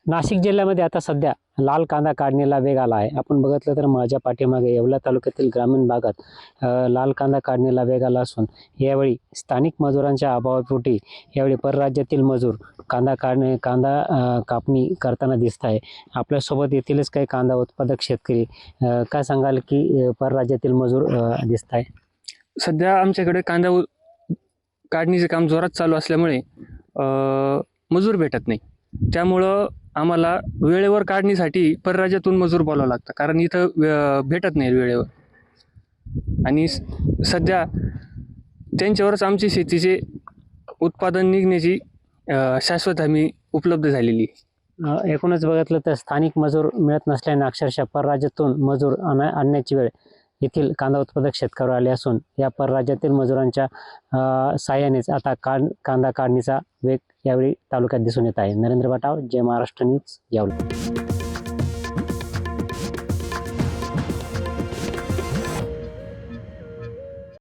नाशिक जिल्ह्यामध्ये आता सध्या लाल कांदा काढणीला वेग आला आहे. आपण बघितलं तर माझ्या पाठीमागे येवला तालुक्यातील ग्रामीण भागात लाल कांदा काढणीला वेग आला असून यावेळी स्थानिक मजुरांच्या अभावापोटी यावेळी परराज्यातील मजूर कांदा कापणी करताना दिसत आहे. आपल्यासोबत येथीलच काही कांदा उत्पादक शेतकरी काय सांगाल की परराज्यातील मजूर दिसत आहे? सध्या आमच्याकडे काढणीचे काम जोरात चालू असल्यामुळे मजूर भेटत नाही. त्यामुळं आम्हाला वेळेवर काढणीसाठी परराज्यातून मजूर बोलावं लागतं, कारण इथं भेटत नाही वेळेवर. आणि सध्या त्यांच्यावरच आमची शेतीचे उत्पादन निघण्याची शाश्वत हमी उपलब्ध झालेली. एकूणच बघितलं तर स्थानिक मजूर मिळत नसल्याने अक्षरशः परराज्यातून मजूर आणण्याची वेळ येथील कांदा उत्पादक शेतकऱ्यावर आले असून या परराज्यातील मजुरांच्या साहाय्यानेच आता कांदा काढणीचा वेग यावेळी तालुक्यात दिसून येत आहे. नरेंद्र बटाव, जय महाराष्ट्र न्यूज, येवला.